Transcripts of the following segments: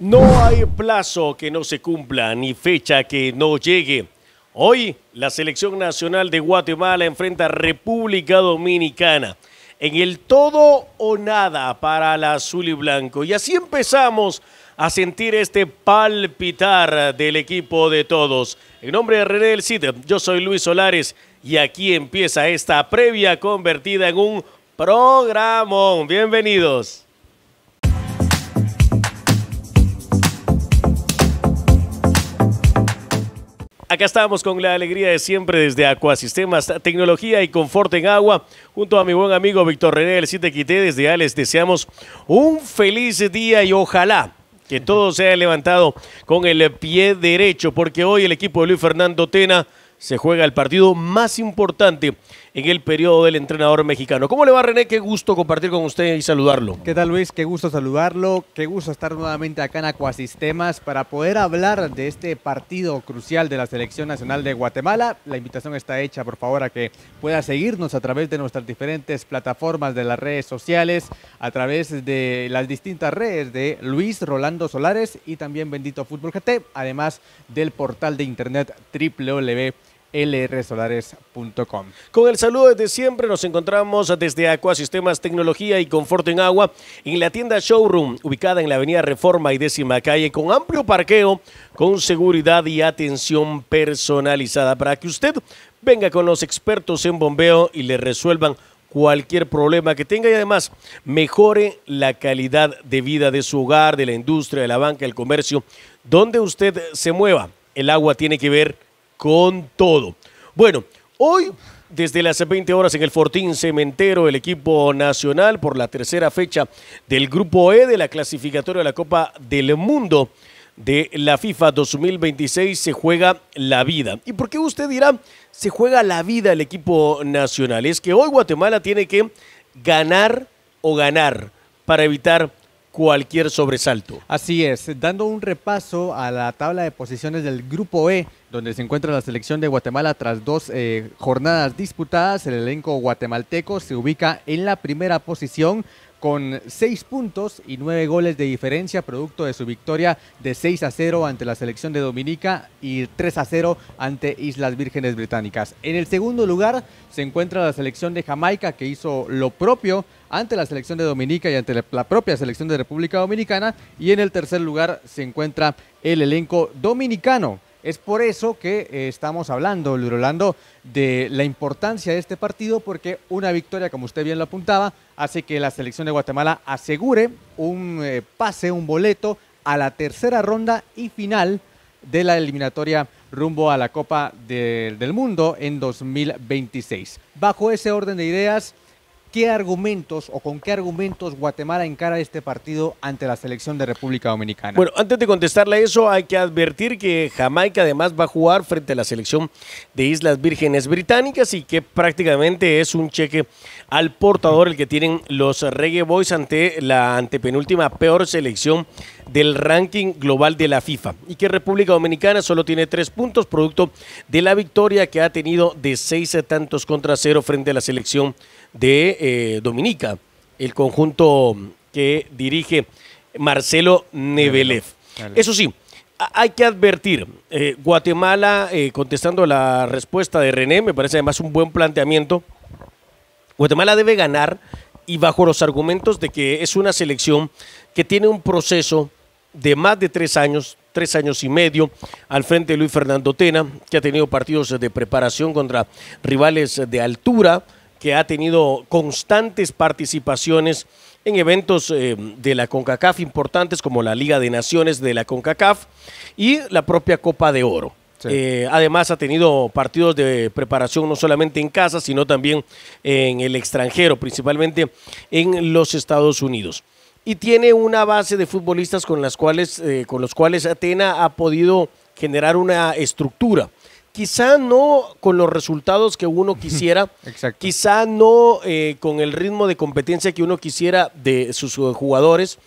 No hay plazo que no se cumpla, ni fecha que no llegue. Hoy, la Selección Nacional de Guatemala enfrenta a República Dominicana en el todo o nada para el azul y blanco. Y así empezamos a sentir este palpitar del equipo de todos. En nombre de René del Cid, yo soy Luis Solares y aquí empieza esta previa convertida en un programón. Bienvenidos. Acá estamos con la alegría de siempre desde Acuasistemas, tecnología y confort en agua, junto a mi buen amigo Víctor René del Cid Quité. Desde ya les deseamos un feliz día y ojalá que todo sea levantado con el pie derecho, porque hoy el equipo de Luis Fernando Tena se juega el partido más importante en el periodo del entrenador mexicano. ¿Cómo le va, René? Qué gusto compartir con usted y saludarlo. ¿Qué tal, Luis? Qué gusto saludarlo, qué gusto estar nuevamente acá en Acuasistemas para poder hablar de este partido crucial de la Selección Nacional de Guatemala. La invitación está hecha, por favor, a que pueda seguirnos a través de nuestras diferentes plataformas de las redes sociales, a través de las distintas redes de Luis Rolando Solares y también Bendito Fútbol GT, además del portal de internet www.lrsolares.com. Con el saludo desde siempre nos encontramos desde Acuasistemas Tecnología y Confort en Agua en la tienda Showroom, ubicada en la avenida Reforma y 10ª calle, con amplio parqueo, con seguridad y atención personalizada para que usted venga con los expertos en bombeo y le resuelvan cualquier problema que tenga y además mejore la calidad de vida de su hogar, de la industria, de la banca, del comercio, donde usted se mueva. El agua tiene que ver con todo. Bueno, hoy desde las 20 horas en el Fortín Cementero, el equipo nacional por la tercera fecha del Grupo E de la clasificatoria de la Copa del Mundo de la FIFA 2026 se juega la vida. ¿Y por qué usted dirá se juega la vida el equipo nacional? Es que hoy Guatemala tiene que ganar o ganar para evitar cualquier sobresalto. Así es, dando un repaso a la tabla de posiciones del Grupo E, donde se encuentra la selección de Guatemala tras dos jornadas disputadas, el elenco guatemalteco se ubica en la primera posición con 6 puntos y 9 goles de diferencia, producto de su victoria de 6-0 ante la selección de Dominica y 3-0 ante Islas Vírgenes Británicas. En el segundo lugar se encuentra la selección de Jamaica, que hizo lo propio ante la selección de Dominica y ante la propia selección de República Dominicana, y en el tercer lugar se encuentra el elenco dominicano. Es por eso que estamos hablando, Luis Rolando, de la importancia de este partido, porque una victoria, como usted bien lo apuntaba, hace que la selección de Guatemala asegure un pase, un boleto a la tercera ronda y final de la eliminatoria rumbo a la Copa del Mundo en 2026. Bajo ese orden de ideas, ¿qué argumentos o con qué argumentos Guatemala encara este partido ante la selección de República Dominicana? Bueno, antes de contestarle a eso, hay que advertir que Jamaica además va a jugar frente a la selección de Islas Vírgenes Británicas y que prácticamente es un cheque al portador el que tienen los Reggae Boys ante la antepenúltima peor selección del ranking global de la FIFA, y que República Dominicana solo tiene 3 puntos, producto de la victoria que ha tenido de 6-0 frente a la selección de Dominica, el conjunto que dirige Marcelo Nebelev. Eso sí, hay que advertir, Guatemala, contestando la respuesta de René, me parece además un buen planteamiento. Guatemala debe ganar y bajo los argumentos de que es una selección que tiene un proceso de más de 3 años y medio al frente de Luis Fernando Tena, que ha tenido partidos de preparación contra rivales de altura, que ha tenido constantes participaciones en eventos de la CONCACAF importantes como la Liga de Naciones de la CONCACAF y la propia Copa de Oro. Sí. Además ha tenido partidos de preparación no solamente en casa, sino también en el extranjero, principalmente en los Estados Unidos. Y tiene una base de futbolistas con los cuales Tena ha podido generar una estructura. Quizá no con los resultados que uno quisiera, quizá no con el ritmo de competencia que uno quisiera de sus jugadores,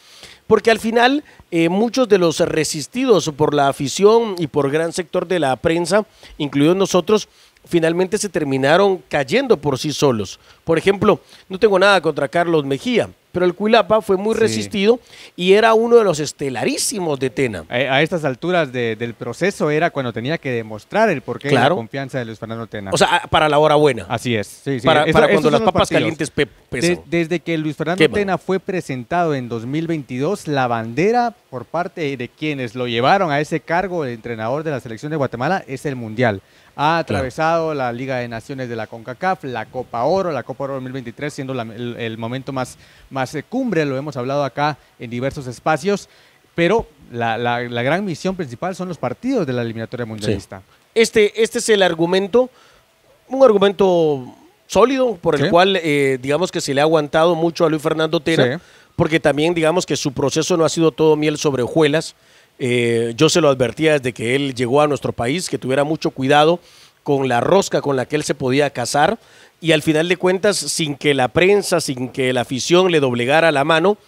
porque al final muchos de los resistidos por la afición y por gran sector de la prensa, incluidos nosotros, finalmente se terminaron cayendo por sí solos. Por ejemplo, no tengo nada contra Carlos Mejía, pero el Cuilapa fue muy resistido y era uno de los estelarísimos de Tena. A estas alturas del proceso era cuando tenía que demostrar el porqué de la confianza de Luis Fernando Tena. O sea, para la hora buena. Así es. Sí, sí. Para cuando las papas calientes pesan. Desde que Luis Fernando Tena fue presentado en 2022, la bandera por parte de quienes lo llevaron a ese cargo de entrenador de la selección de Guatemala es el Mundial. Ha atravesado la Liga de Naciones de la CONCACAF, la Copa Oro 2023 siendo el momento más cumbre, lo hemos hablado acá en diversos espacios, pero la gran misión principal son los partidos de la eliminatoria mundialista. Sí. Este es el argumento, un argumento sólido por el cual digamos que se le ha aguantado mucho a Luis Fernando Tena, porque también digamos que su proceso no ha sido todo miel sobre hojuelas. Yo se lo advertía desde que él llegó a nuestro país, que tuviera mucho cuidado con la rosca con la que él se podía casar, y al final de cuentas, sin que la prensa, sin que la afición le doblegara la mano,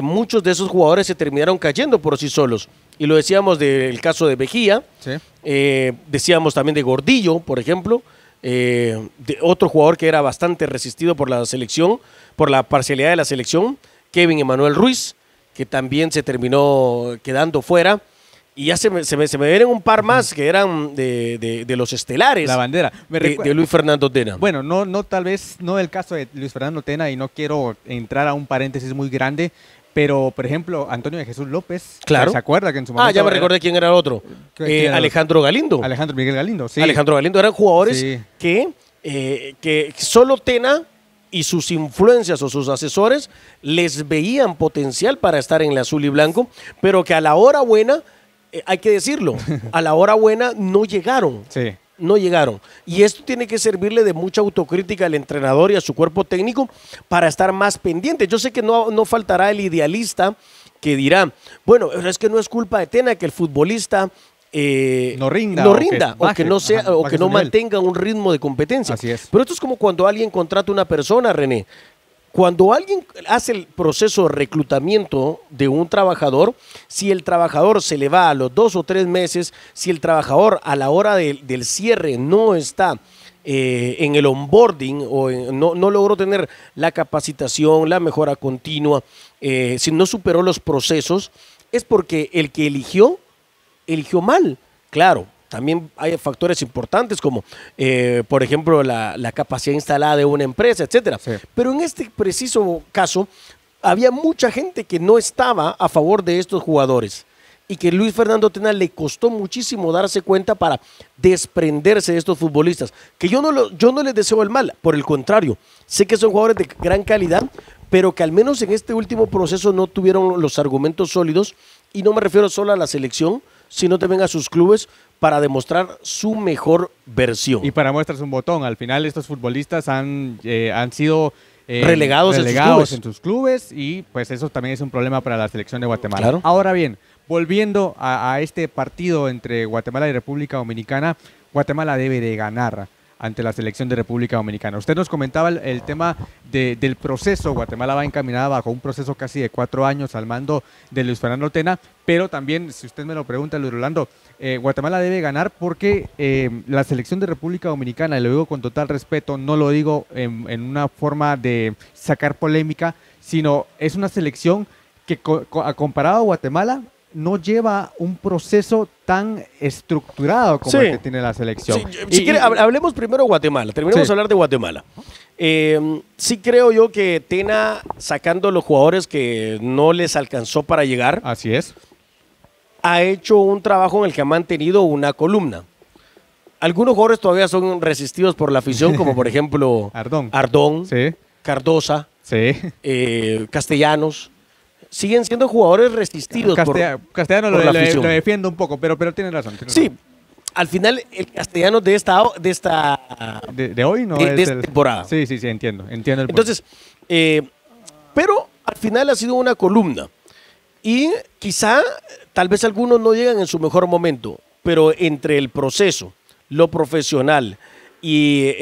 muchos de esos jugadores se terminaron cayendo por sí solos. Y lo decíamos del caso de Mejía, decíamos también de Gordillo, por ejemplo, de otro jugador que era bastante resistido por la selección, por la parcialidad de la selección, Kevin Emanuel Ruiz, que también se terminó quedando fuera. Y ya se me vienen un par más que eran de los estelares. La bandera. De Luis Fernando Tena. Bueno, tal vez no el caso de Luis Fernando Tena, y no quiero entrar a un paréntesis muy grande, pero, por ejemplo, Antonio de Jesús López. Claro. ¿Se acuerda que en su momento... Ya me recordé quién era el otro. Alejandro Galindo. Alejandro Miguel Galindo, sí. Alejandro Galindo eran jugadores que solo Tena y sus influencias o sus asesores les veían potencial para estar en el azul y blanco, pero que a la hora buena, hay que decirlo, a la hora buena no llegaron. Sí. No llegaron. Y esto tiene que servirle de mucha autocrítica al entrenador y a su cuerpo técnico para estar más pendiente. Yo sé que no faltará el idealista que dirá, bueno, es que no es culpa de Tena que el futbolista no rinda o que no sea o que no mantenga un ritmo de competencia. Así es. Pero esto es como cuando alguien contrata a una persona, René. Cuando alguien hace el proceso de reclutamiento de un trabajador, si el trabajador se le va a los 2 o 3 meses, si el trabajador a la hora del cierre no está en el onboarding o no logró tener la capacitación, la mejora continua, si no superó los procesos, es porque el que eligió mal. Claro, también hay factores importantes como, por ejemplo, la capacidad instalada de una empresa, etcétera. Sí. Pero en este preciso caso, había mucha gente que no estaba a favor de estos jugadores y que Luis Fernando Tena le costó muchísimo darse cuenta para desprenderse de estos futbolistas. Que yo no les deseo el mal, por el contrario, sé que son jugadores de gran calidad, pero que al menos en este último proceso no tuvieron los argumentos sólidos, y no me refiero solo a la selección, sino también a sus clubes, para demostrar su mejor versión. Y para muestras un botón, al final estos futbolistas han sido relegados en sus clubes, y pues eso también es un problema para la selección de Guatemala. Claro. Ahora bien, volviendo a este partido entre Guatemala y República Dominicana, Guatemala debe de ganar ante la selección de República Dominicana. Usted nos comentaba el tema del proceso. Guatemala va encaminada bajo un proceso casi de 4 años al mando de Luis Fernando Tena, pero también, si usted me lo pregunta, Luis Rolando, Guatemala debe ganar porque la selección de República Dominicana, y lo digo con total respeto, no lo digo en una forma de sacar polémica, sino es una selección que comparado a Guatemala, no lleva un proceso tan estructurado como el que tiene la selección. Sí, hablemos primero de Guatemala, terminemos de hablar de Guatemala. Sí creo yo que Tena, sacando los jugadores que no les alcanzó para llegar, así es, ha hecho un trabajo en el que ha mantenido una columna. Algunos jugadores todavía son resistidos por la afición, como por ejemplo Ardón, sí, Cardosa, sí, Castellanos. Siguen siendo jugadores resistidos Castellano por la afición. Lo defiendo un poco, pero tiene razón. Sí, al final el Castellano de esta hoy no de esta temporada. Sí, entiendo el punto. Entonces, pero al final ha sido una columna, y quizá tal vez algunos no llegan en su mejor momento, pero entre el proceso, lo profesional y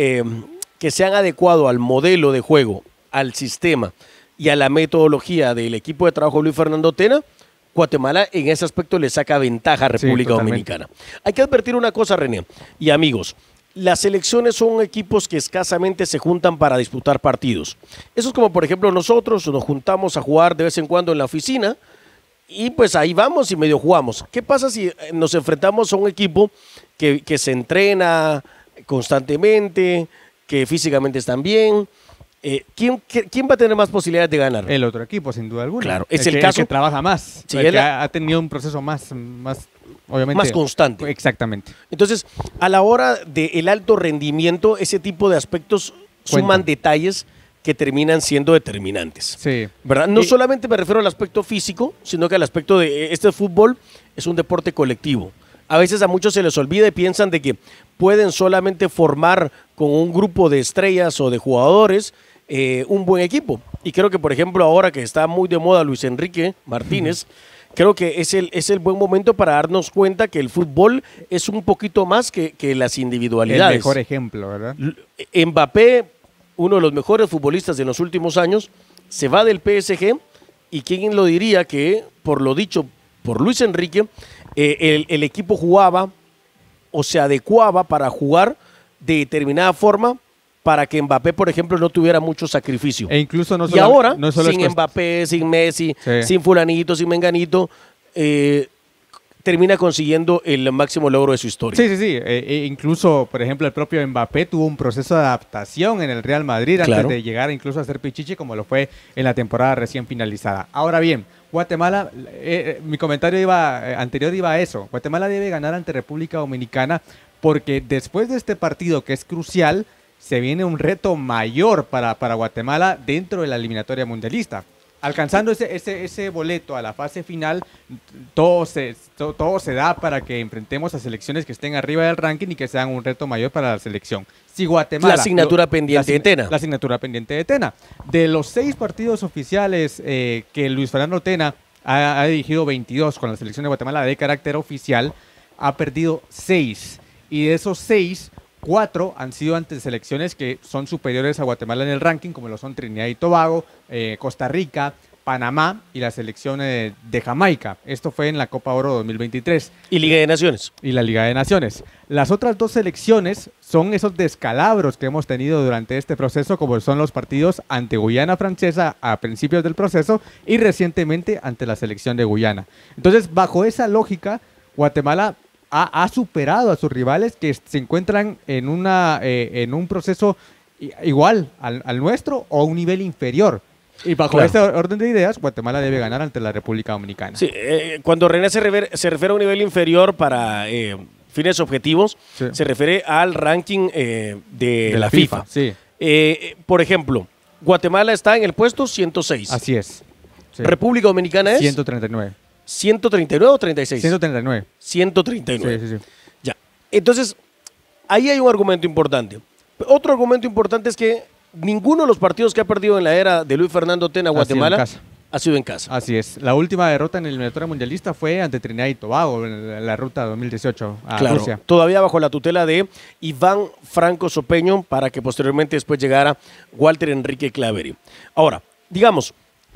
que se han adecuado al modelo de juego, al sistema y a la metodología del equipo de trabajo de Luis Fernando Tena, Guatemala en ese aspecto le saca ventaja a República Dominicana. Hay que advertir una cosa, René y amigos, las selecciones son equipos que escasamente se juntan para disputar partidos. Eso es como, por ejemplo, nosotros nos juntamos a jugar de vez en cuando en la oficina y pues ahí vamos y medio jugamos. ¿Qué pasa si nos enfrentamos a un equipo que se entrena constantemente, que físicamente están bien? ¿Quién va a tener más posibilidades de ganar? El otro equipo, sin duda alguna. Claro, es el caso. El que trabaja más, Sí, el que ha tenido un proceso más obviamente, más constante. Exactamente. Entonces, a la hora del alto rendimiento, ese tipo de aspectos suman detalles que terminan siendo determinantes. Sí. ¿Verdad? No solamente me refiero al aspecto físico, sino que al aspecto de este fútbol es un deporte colectivo. A veces a muchos se les olvida y piensan de que pueden solamente formar con un grupo de estrellas o de jugadores un buen equipo. Y creo que, por ejemplo, ahora que está muy de moda Luis Enrique Martínez, creo que es el buen momento para darnos cuenta que el fútbol es un poquito más que las individualidades. El mejor ejemplo, ¿verdad? Mbappé, uno de los mejores futbolistas de los últimos años, se va del PSG y quién lo diría que, por lo dicho por Luis Enrique, el equipo jugaba o se adecuaba para jugar de determinada forma para que Mbappé, por ejemplo, no tuviera mucho sacrificio. E incluso y ahora, sin Mbappé, sin Messi, sin fulanito, sin menganito, termina consiguiendo el máximo logro de su historia. Sí. Incluso, por ejemplo, el propio Mbappé tuvo un proceso de adaptación en el Real Madrid antes de llegar incluso a ser pichichi, como lo fue en la temporada recién finalizada. Ahora bien, Guatemala, mi comentario anterior iba a eso. Guatemala debe ganar ante República Dominicana porque después de este partido que es crucial, se viene un reto mayor para Guatemala dentro de la eliminatoria mundialista. Alcanzando ese boleto a la fase final, todo se da para que enfrentemos a selecciones que estén arriba del ranking y que sean un reto mayor para la selección. Si Guatemala... La asignatura pendiente de Tena. La asignatura pendiente de Tena. De los 6 partidos oficiales que Luis Fernando Tena ha dirigido 22 con la selección de Guatemala de carácter oficial, ha perdido 6. Y de esos 6... 4 han sido ante selecciones que son superiores a Guatemala en el ranking, como lo son Trinidad y Tobago, Costa Rica, Panamá y la selección de Jamaica. Esto fue en la Copa Oro 2023. Y Liga de Naciones. Y la Liga de Naciones. Las otras 2 selecciones son esos descalabros que hemos tenido durante este proceso, como son los partidos ante Guyana Francesa a principios del proceso y recientemente ante la selección de Guyana. Entonces, bajo esa lógica, Guatemala ha superado a sus rivales que se encuentran en un proceso igual al nuestro o a un nivel inferior. Y bajo ese orden de ideas, Guatemala debe ganar ante la República Dominicana. Sí, cuando René se refiere a un nivel inferior para fines objetivos, se refiere al ranking de la FIFA. Sí. Por ejemplo, Guatemala está en el puesto 106. Así es. Sí. República Dominicana es 139. ¿139 o 36? 139. 139. Sí. Ya. Entonces, ahí hay un argumento importante. Otro argumento importante es que ninguno de los partidos que ha perdido en la era de Luis Fernando Tena Guatemala ha sido en casa. Así es. La última derrota en la eliminatoria mundialista fue ante Trinidad y Tobago en la ruta 2018 a Rusia. Todavía bajo la tutela de Iván Franco Sopeño para que posteriormente después llegara Walter Enrique Claveri. Ahora, digamos,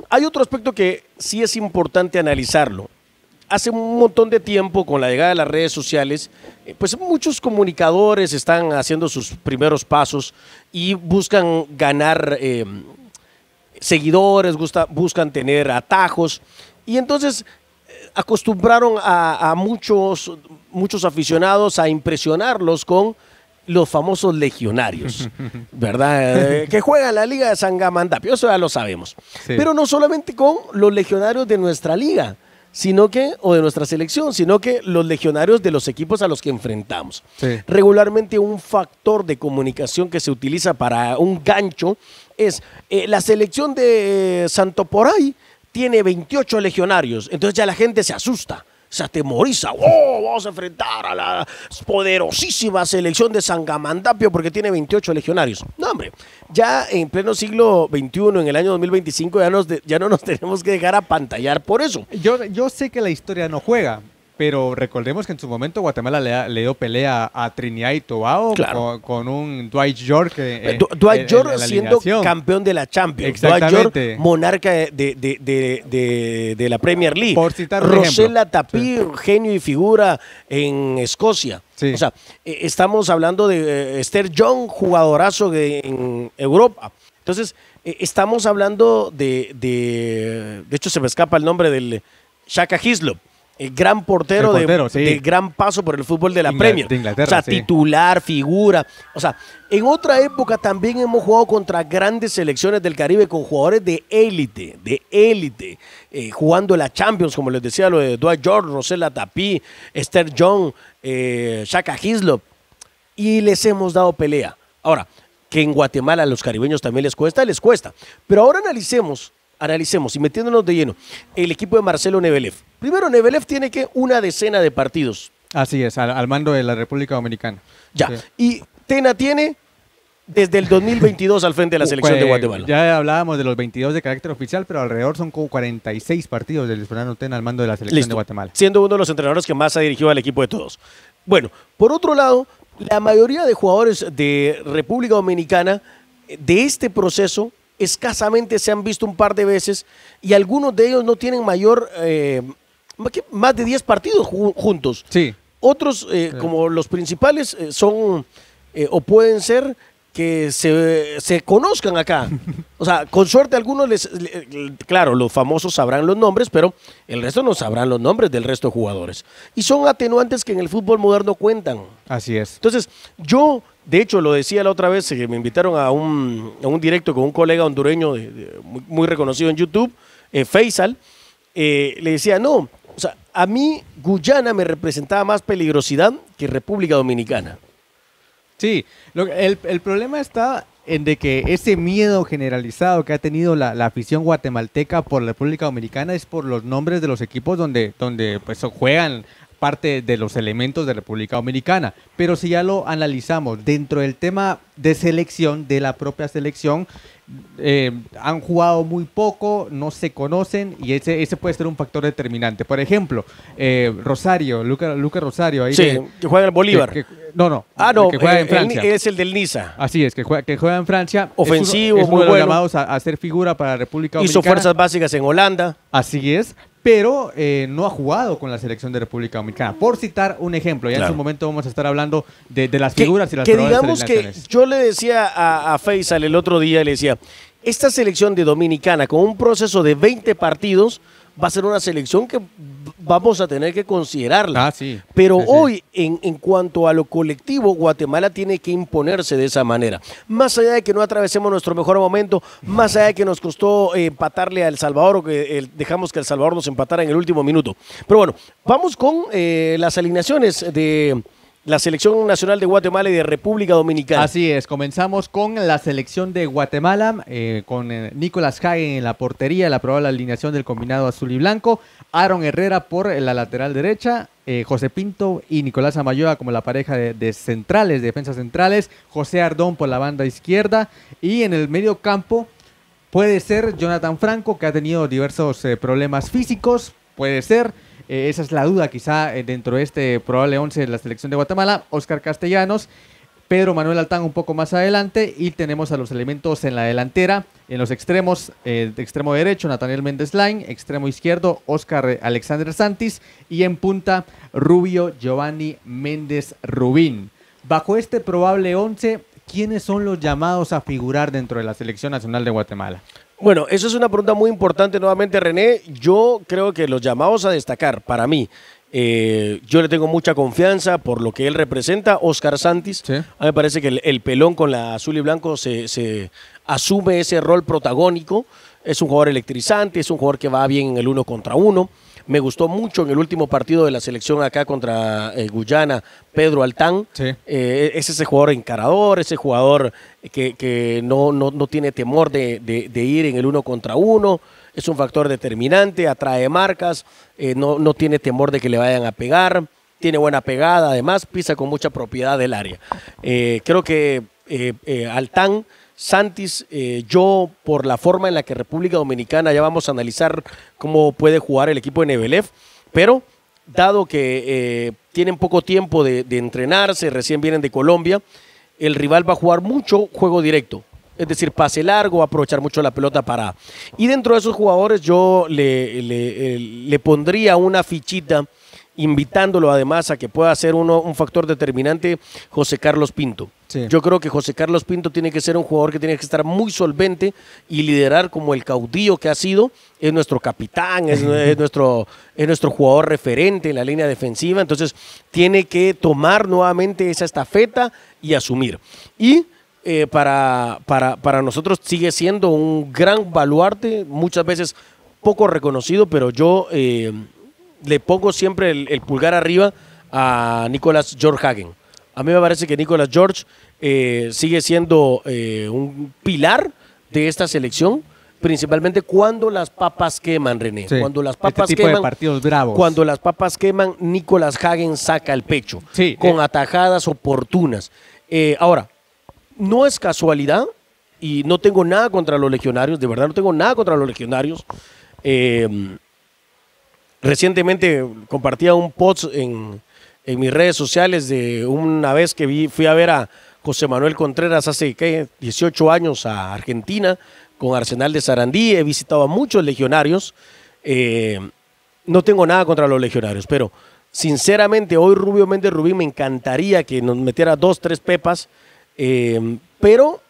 hay otro aspecto que sí es importante analizarlo. Hace un montón de tiempo, con la llegada de las redes sociales, pues muchos comunicadores están haciendo sus primeros pasos y buscan ganar seguidores, buscan tener atajos. Y entonces acostumbraron a muchos aficionados a impresionarlos con los famosos legionarios, ¿verdad? Que juegan la Liga de Sangamandapio, eso ya lo sabemos. Sí. Pero no solamente con los legionarios de nuestra liga, o de nuestra selección, sino que los legionarios de los equipos a los que enfrentamos. Sí. Regularmente un factor de comunicación que se utiliza para un gancho es la selección de Santoporay tiene 28 legionarios, entonces ya la gente se asusta. Se atemoriza, vamos a enfrentar a la poderosísima selección de Sangamandapio porque tiene 28 legionarios. No, hombre, ya en pleno siglo XXI, en el año 2025, ya no nos tenemos que dejar apantallar por eso. Yo sé que la historia no juega, pero recordemos que en su momento Guatemala le dio pelea a Trinidad y Tobago Claro. con un Dwight York. Dwight York en la siendo alineación. campeón de la Champions. Exactamente. Dwight York, monarca de la Premier League. Por citar un Rosella ejemplo. Tapí, genio y figura en Escocia. Sí. O sea, estamos hablando de Esther Young, jugadorazo en Europa. Entonces, estamos hablando de hecho se me escapa el nombre del Shaka Hislop, el gran portero, El portero, sí. de gran paso por el fútbol de la Premier. de Inglaterra, o sea, sí. titular, figura. O sea, en otra época también hemos jugado contra grandes selecciones del Caribe con jugadores de élite, jugando la Champions, como les decía, lo de Dwight York, Rosella Tapí, Esther Young, Shaka Hislop, y les hemos dado pelea. Ahora, que en Guatemala a los caribeños también les cuesta. Pero ahora analicemos y metiéndonos de lleno, el equipo de Marcelo Nebelev. Primero, Nebelev tiene que una decena de partidos. Así es, al mando de la República Dominicana. Ya. Sí. Y Tena tiene desde el 2022 al frente de la selección de Guatemala. Ya hablábamos de los 22 de carácter oficial, pero alrededor son como 46 partidos del Fernando Tena al mando de la selección Listo. de Guatemala. Siendo uno de los entrenadores que más ha dirigido al equipo de todos. Bueno, por otro lado, la mayoría de jugadores de República Dominicana de este proceso escasamente se han visto un par de veces y algunos de ellos no tienen más de 10 partidos juntos. Sí. Otros, como los principales, son o pueden ser que se conozcan acá. O sea, con suerte algunos claro, los famosos sabrán los nombres, pero el resto no sabrán los nombres del resto de jugadores. Y son atenuantes que en el fútbol moderno cuentan. Así es. Entonces, yo, de hecho, lo decía la otra vez, que me invitaron a un directo con un colega hondureño muy reconocido en YouTube, Faisal, le decía, no, o sea, a mí Guyana me representaba más peligrosidad que República Dominicana. Sí, el problema está en de que ese miedo generalizado que ha tenido la afición guatemalteca por la República Dominicana es por los nombres de los equipos donde pues juegan parte de los elementos de República Dominicana. Pero si ya lo analizamos dentro del tema de selección, de la propia selección, han jugado muy poco, no se conocen y ese puede ser un factor determinante. Por ejemplo, Rosario, Lucas Rosario. Ahí Sí, que juega en Bolívar. No. No, que juega en Francia. es el del Niza. Así es, que juega en Francia. Ofensivo, es uno muy de los bueno. llamados a ser figura para República Dominicana. Hizo fuerzas básicas en Holanda. Así es, pero no ha jugado con la selección de República Dominicana. Por citar un ejemplo, ya Claro. en su momento vamos a estar hablando de las figuras y las que probables digamos que alineaciones. yo le decía a Faisal el otro día, le decía, esta selección de Dominicana con un proceso de 20 partidos va a ser una selección que vamos a tener que considerarla. Sí. Pero Sí, sí. hoy, en cuanto a lo colectivo, Guatemala tiene que imponerse de esa manera. Más allá de que no atravesemos nuestro mejor momento, más allá de que nos costó empatarle a El Salvador o que dejamos que El Salvador nos empatara en el último minuto. Pero bueno, vamos con las alineaciones de la Selección Nacional de Guatemala y de República Dominicana. Así es, comenzamos con la selección de Guatemala, con Nicolás Hagen en la portería, la probable alineación del combinado azul y blanco, Aaron Herrera por la lateral derecha, José Pinto y Nicolás Amayoa como la pareja de centrales, de defensas centrales, José Ardón por la banda izquierda y en el medio campo puede ser Jonathan Franco, que ha tenido diversos problemas físicos, puede ser. Esa es la duda quizá dentro de este probable 11 de la selección de Guatemala. Oscar Castellanos, Pedro Manuel Altán un poco más adelante y tenemos a los elementos en la delantera, en los extremos, de extremo derecho Nathaniel Méndez Lain, extremo izquierdo Oscar Alexander Santis y en punta Rubio Giovanni Méndez Rubín. Bajo este probable 11, ¿quiénes son los llamados a figurar dentro de la Selección Nacional de Guatemala? Bueno, eso es una pregunta muy importante nuevamente, René. Yo creo que los llamados a destacar, para mí, yo le tengo mucha confianza por lo que él representa, Oscar Santis. Sí. A mí me parece que el pelón con la azul y blanco se asume ese rol protagónico. Es un jugador electrizante, es un jugador que va bien en el 1 contra 1. Me gustó mucho en el último partido de la selección acá contra Guyana, Pedro Altán. Sí. Es ese jugador encarador, ese jugador que no tiene temor de ir en el 1 contra 1. Es un factor determinante, atrae marcas, no tiene temor de que le vayan a pegar. Tiene buena pegada, además pisa con mucha propiedad del área. Creo que Altán, Santis, yo por la forma en la que República Dominicana, ya vamos a analizar cómo puede jugar el equipo de Nebelev, pero dado que tienen poco tiempo de entrenarse, recién vienen de Colombia, el rival va a jugar mucho juego directo. Es decir, pase largo, aprovechar mucho la pelota parada. Y dentro de esos jugadores yo le pondría una fichita, invitándolo además a que pueda ser un factor determinante, José Carlos Pinto. Sí. Yo creo que José Carlos Pinto tiene que ser un jugador que tiene que estar muy solvente y liderar como el caudillo que ha sido. Es nuestro capitán, es nuestro jugador referente en la línea defensiva. Entonces tiene que tomar nuevamente esa estafeta y asumir. Y para nosotros sigue siendo un gran baluarte, muchas veces poco reconocido, pero yo le pongo siempre el pulgar arriba a Nicolás George Hagen. A mí me parece que Nicolás George sigue siendo un pilar de esta selección, principalmente cuando las papas queman, René. Sí. Cuando las papas tipo queman, de partidos bravos. cuando las papas queman, Nicolás Hagen saca el pecho, Sí, con atajadas oportunas. Ahora, no es casualidad, y no tengo nada contra los legionarios, de verdad no tengo nada contra los legionarios. Recientemente compartía un post en mis redes sociales de una vez que fui a ver a José Manuel Contreras hace 18 años a Argentina con Arsenal de Sarandí. He visitado a muchos legionarios. No tengo nada contra los legionarios, pero sinceramente hoy Rubio Méndez Rubín me encantaría que nos metiera 2, 3 pepas, pero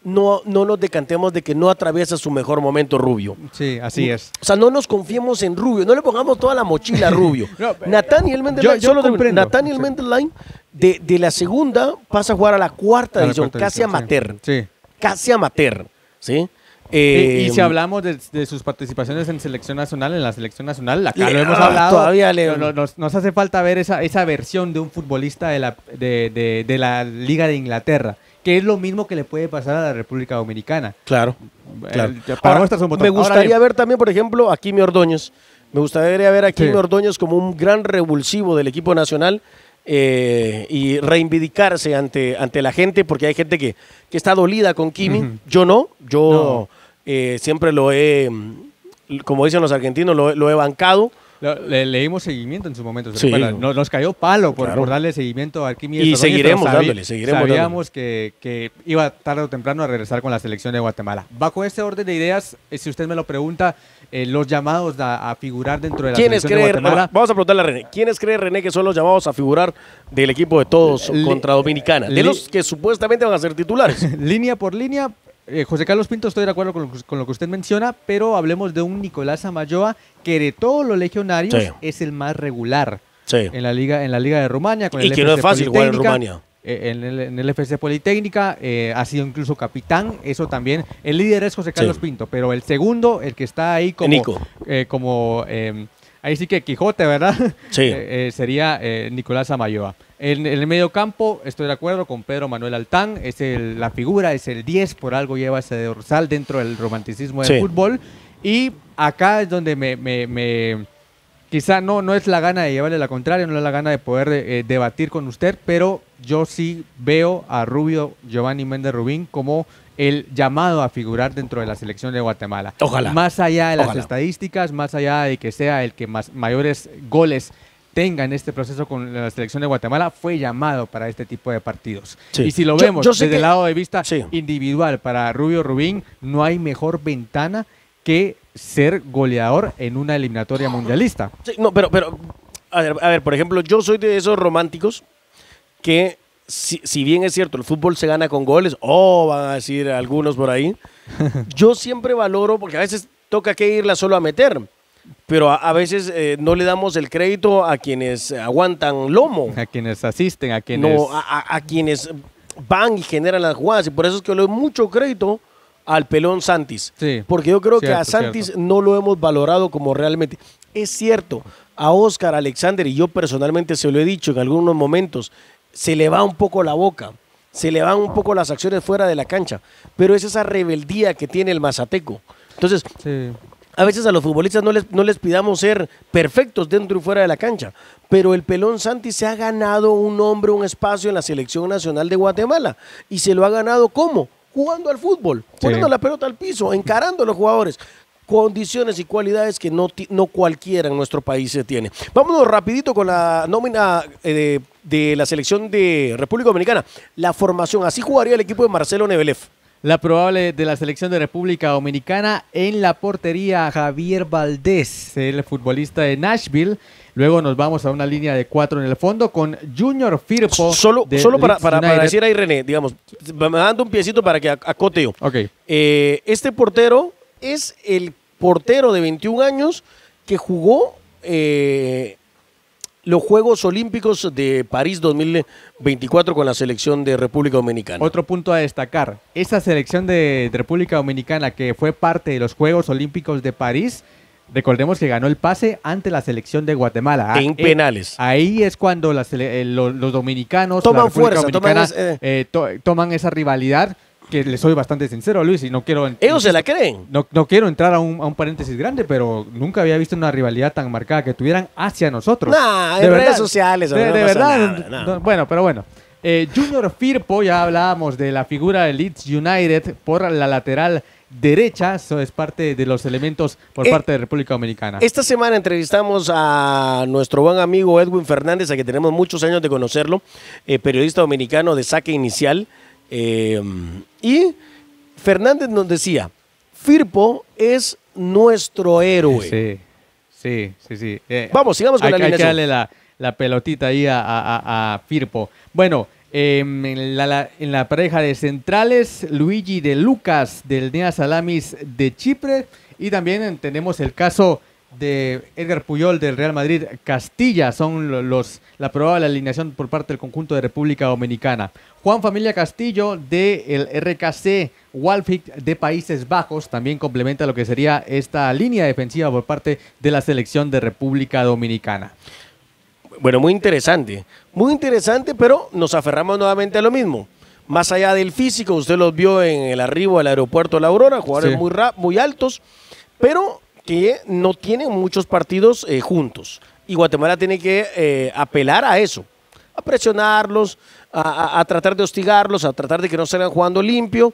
no nos decantemos de que no atraviesa su mejor momento Rubio. Sí, así es. O sea, no nos confiemos en Rubio, no le pongamos toda la mochila a Rubio. No, Nathaniel Méndez yo Line, solo comprendo. Nathaniel Sí. Méndez Line de la segunda pasa a jugar a la cuarta A la división, cuarta casi división, amateur. Sí. Casi amateur, ¿sí? Y si hablamos de sus participaciones en selección nacional, en la selección nacional, acá lo hemos ah, hablado. todavía Nos hace falta ver esa versión de un futbolista de la Liga de Inglaterra, que es lo mismo que le puede pasar a la República Dominicana. Claro. Claro. Para Ahora, muestras un botón. me Ahora gustaría bien, ver también, por ejemplo, a Kimi Ordóñez. Me gustaría ver a Kimi Sí. Ordóñez como un gran revulsivo del equipo nacional y reivindicarse ante la gente, porque hay gente que está dolida con Kimi. Ujú. Yo no. Yo siempre lo he, como dicen los argentinos, lo he bancado. le dimos seguimiento en su momento. ¿Se Sí. recuerdan? Nos cayó palo por Claro. darle seguimiento a Kimi. Y Ordóñez, seguiremos pero dándole, seguiremos sabíamos que iba tarde o temprano a regresar con la selección de Guatemala. Bajo este orden de ideas, si usted me lo pregunta, los llamados a figurar dentro de la ¿Quiénes selección de cree, Guatemala. vamos a preguntarle a René, ¿quiénes cree René que son los llamados a figurar del equipo de todos contra Dominicana? De los que supuestamente van a ser titulares. Línea por línea, José Carlos Pinto, estoy de acuerdo con lo que usted menciona, pero hablemos de un Nicolás Samayoa que de todos los legionarios Sí. es el más regular Sí. en la liga de Rumania. Con Y el que no es FC fácil jugar en Politécnica. Rumania. En el FC Politécnica ha sido incluso capitán, eso también. El líder es José Carlos Sí. Pinto, pero el segundo, el que está ahí Nico. ahí sí que Quijote, ¿verdad? Sí. Sería Nicolás Samayoa. En el medio campo estoy de acuerdo con Pedro Manuel Altán, es la figura, es el 10, por algo lleva ese dorsal dentro del romanticismo del Sí. fútbol. Y acá es donde quizá no es la gana de llevarle la contraria, no es la gana de poder debatir con usted, pero yo sí veo a Rubio Giovanni Méndez Rubín como el llamado a figurar dentro de la selección de Guatemala. Ojalá. Más allá de las Ojalá. estadísticas, más allá de que sea el que mayores goles tenga en este proceso con la selección de Guatemala, fue llamado para este tipo de partidos. Sí. Y si lo Yo vemos sé desde que- el lado de vista Sí. individual para Rubio Rubín, no hay mejor ventana que ser goleador en una eliminatoria mundialista. Sí, no, pero a ver, por ejemplo, yo soy de esos románticos que, si bien es cierto, el fútbol se gana con goles, van a decir algunos por ahí, yo siempre valoro, porque a veces toca que irla solo a meter, pero a veces no le damos el crédito a quienes aguantan lomo. A quienes asisten, a quienes... No, a quienes van y generan las jugadas. Y por eso es que le doy mucho crédito al pelón Santis. Sí, Porque yo creo que a cierto, Santis cierto. no lo hemos valorado como realmente. Es cierto, a Oscar Alexander, y yo personalmente se lo he dicho en algunos momentos, se le va un poco la boca, se le van un poco las acciones fuera de la cancha, pero es esa rebeldía que tiene el mazateco. Entonces, Sí. a veces a los futbolistas no les pidamos ser perfectos dentro y fuera de la cancha, pero el pelón Santi se ha ganado un nombre, un espacio en la selección nacional de Guatemala. ¿Y se lo ha ganado cómo? Jugando al fútbol, poniendo la pelota al piso, encarando a los jugadores. condiciones y cualidades que no cualquiera en nuestro país se tiene. Vámonos rapidito con la nómina de la selección de República Dominicana. La formación, así jugaría el equipo de Marcelo Nebelev. La probable de la selección de República Dominicana: en la portería, Javier Valdés, el futbolista de Nashville. Luego nos vamos a una línea de 4 en el fondo con Junior Firpo. Solo para decir ahí, René, digamos, me dando un piecito para que acote yo. Okay. Este portero es el portero de 21 años que jugó los Juegos Olímpicos de París 2024 con la selección de República Dominicana. Otro punto a destacar: esa selección de República Dominicana que fue parte de los Juegos Olímpicos de París, recordemos que ganó el pase ante la selección de Guatemala. En penales. Ahí es cuando los dominicanos toman fuerza, toman esa rivalidad, que les soy bastante sincero, Luis, y no quiero... Ellos se la creen. No quiero entrar a un paréntesis grande, pero nunca había visto una rivalidad tan marcada que tuvieran hacia nosotros. En redes sociales. De verdad. Bueno, pero bueno. Junior Firpo, ya hablábamos de la figura de Leeds United por la lateral derecha. Eso es parte de los elementos por parte de República Dominicana. Esta semana entrevistamos a nuestro buen amigo Edwin Fernández, a que tenemos muchos años de conocerlo, periodista dominicano de Saque Inicial. Y Fernández nos decía: Firpo es nuestro héroe. Sí. Vamos, sigamos con la alineación. Hay que darle la pelotita ahí a Firpo. Bueno, en la pareja de centrales, Luigi de Lucas del Nea Salamis de Chipre, y también tenemos el caso de Edgar Puyol del Real Madrid. Castilla son la probable alineación por parte del conjunto de República Dominicana. Juan Familia Castillo del RKC Walvik de Países Bajos también complementa lo que sería esta línea defensiva por parte de la selección de República Dominicana. Bueno, muy interesante, pero nos aferramos nuevamente a lo mismo. Más allá del físico, usted los vio en el arribo al aeropuerto La Aurora, jugadores muy altos, pero que no tienen muchos partidos juntos. Y Guatemala tiene que apelar a eso, a presionarlos, a tratar de hostigarlos, a tratar de que no salgan jugando limpio,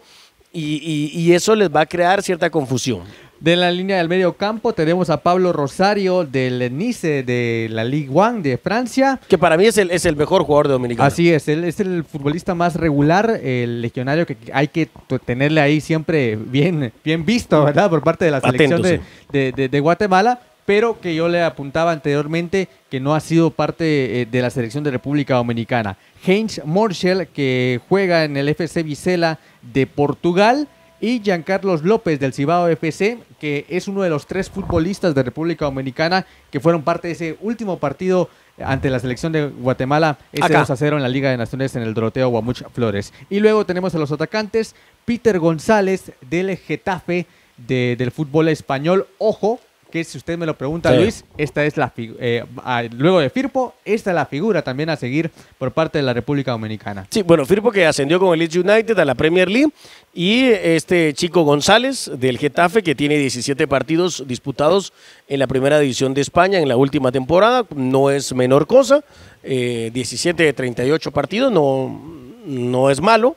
y eso les va a crear cierta confusión. De la línea del medio campo tenemos a Pablo Rosario del Nice de la Ligue 1 de Francia. Que para mí es el mejor jugador de Dominicana. Así es, él es el futbolista más regular, el legionario que hay que tenerle ahí siempre bien visto, ¿verdad? Por parte de la selección de Guatemala, pero que yo le apuntaba anteriormente que no ha sido parte de la selección de República Dominicana. Heinz Morschel, que juega en el FC Vizela de Portugal, y Giancarlos López del Cibao FC, que es uno de los 3 futbolistas de República Dominicana que fueron parte de ese último partido ante la selección de Guatemala, ese 2-0 en la Liga de Naciones en el Doroteo Guamuch Flores. Y luego tenemos a los atacantes: Peter González del Getafe del fútbol español. Ojo, que si usted me lo pregunta, Luis, esta es luego de Firpo, esta es la figura también a seguir por parte de la República Dominicana. Sí, bueno, Firpo, que ascendió con el Leeds United a la Premier League, y este chico González del Getafe, que tiene 17 partidos disputados en la primera división de España en la última temporada. No es menor cosa, 17 de 38 partidos, no es malo.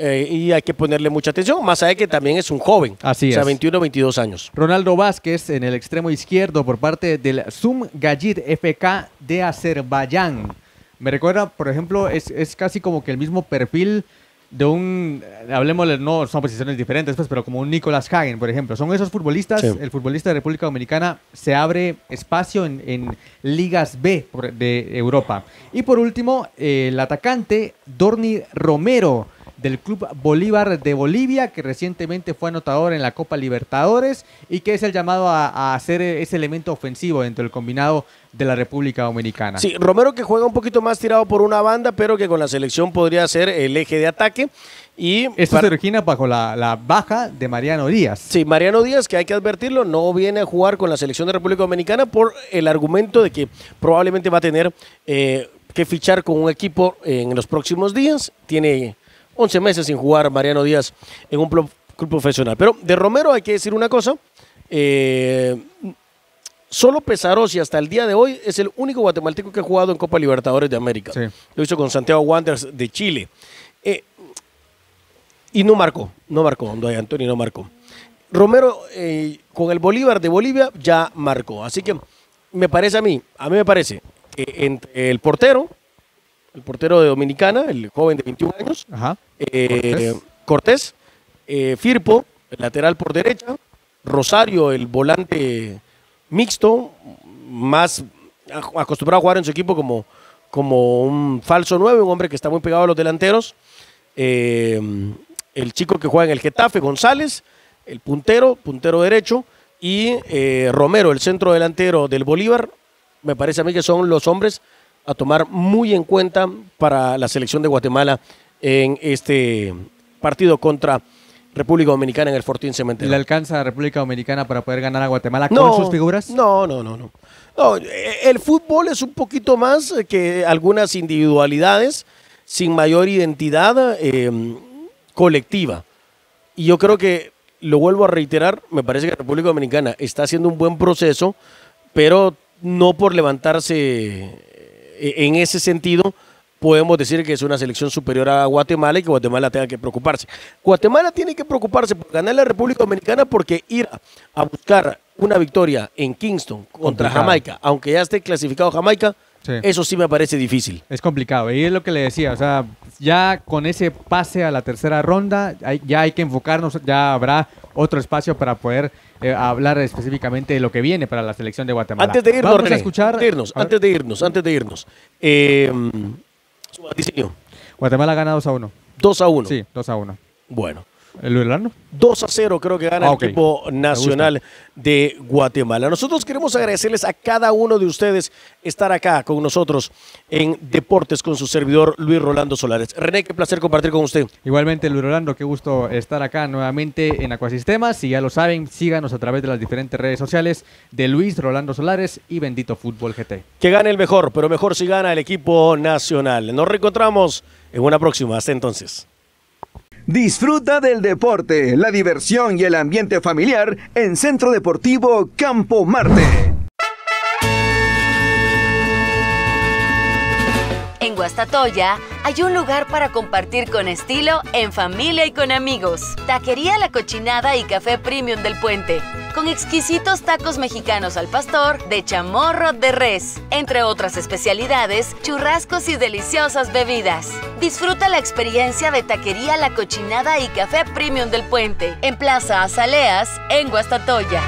Y hay que ponerle mucha atención, más allá de que también es un joven. Así es. O sea, 21 o 22 años. Ronaldo Vázquez en el extremo izquierdo por parte del Zum Gayit FK de Azerbaiyán. Me recuerda, por ejemplo, es casi como que el mismo perfil de hablemosle, no son posiciones diferentes, pues, pero como un Nicolas Hagen, por ejemplo. Son esos futbolistas, el futbolista de República Dominicana se abre espacio en ligas B de Europa. Y por último, el atacante Dorni Romero del Club Bolívar de Bolivia, que recientemente fue anotador en la Copa Libertadores y que es el llamado a hacer ese elemento ofensivo dentro del combinado de la República Dominicana. Sí, Romero, que juega un poquito más tirado por una banda, pero que con la selección podría ser el eje de ataque. Y esto se origina bajo la baja de Mariano Díaz. Sí, Mariano Díaz, que hay que advertirlo, no viene a jugar con la selección de República Dominicana por el argumento de que probablemente va a tener que fichar con un equipo en los próximos días. Tiene 11 meses sin jugar Mariano Díaz en un club profesional. Pero de Romero hay que decir una cosa. Solo Pesarossi hasta el día de hoy es el único guatemalteco que ha jugado en Copa Libertadores de América. Sí. Lo hizo con Santiago Wanderers de Chile. Y no marcó, Don Antonio no marcó. Romero con el Bolívar de Bolivia ya marcó. Así que me parece a mí me parece que entre el portero de Dominicana, el joven de 21 años, Ajá. Cortés, Firpo, el lateral por derecha, Rosario, el volante mixto, más acostumbrado a jugar en su equipo como un falso 9, un hombre que está muy pegado a los delanteros, el chico que juega en el Getafe, González, el puntero derecho, y Romero, el centro delantero del Bolívar. Me parece a mí que son los hombres a tomar muy en cuenta para la selección de Guatemala en este partido contra República Dominicana en el Fortín Cementerio. ¿Le alcanza a República Dominicana para poder ganar a Guatemala con sus figuras? No, el fútbol es un poquito más que algunas individualidades sin mayor identidad colectiva. Y yo creo que, lo vuelvo a reiterar, me parece que República Dominicana está haciendo un buen proceso, pero no por levantarse en ese sentido podemos decir que es una selección superior a Guatemala y que Guatemala tenga que preocuparse. Guatemala tiene que preocuparse por ganar la República Dominicana, porque ir a buscar una victoria en Kingston contra Jamaica, aunque ya esté clasificado Jamaica, sí, eso sí me parece difícil. Es complicado, y es lo que le decía, o sea, ya con ese pase a la tercera ronda, ya hay que enfocarnos, ya habrá otro espacio para poder hablar específicamente de lo que viene para la selección de Guatemala. Antes de irnos, vamos René, a escuchar... Antes de irnos. Su diseño. Guatemala gana 2-1. 2-1. Sí, 2-1. Bueno. ¿El Orlando? 2-0 creo que gana el equipo nacional de Guatemala. Nosotros queremos agradecerles a cada uno de ustedes estar acá con nosotros en Deportes con su servidor Luis Rolando Solares. René, qué placer compartir con usted. Igualmente, Luis Rolando, qué gusto estar acá nuevamente en Acuasistemas. Si ya lo saben, síganos a través de las diferentes redes sociales de Luis Rolando Solares y Bendito Fútbol GT. Que gane el mejor, pero mejor si gana el equipo nacional. Nos reencontramos en una próxima. Hasta entonces. Disfruta del deporte, la diversión y el ambiente familiar en Centro Deportivo Campo Marte. En Guastatoya hay un lugar para compartir con estilo, en familia y con amigos. Taquería La Cochinada y Café Premium del Puente, con exquisitos tacos mexicanos al pastor, de chamorro, de res, entre otras especialidades, churrascos y deliciosas bebidas. Disfruta la experiencia de Taquería La Cochinada y Café Premium del Puente, en Plaza Azaleas, en Guastatoya.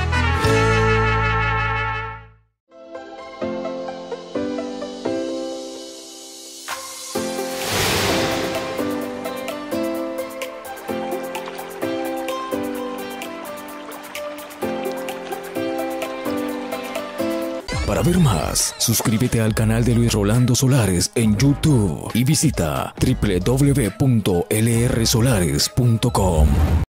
Para ver más, suscríbete al canal de Luis Rolando Solares en YouTube y visita www.lrsolares.com.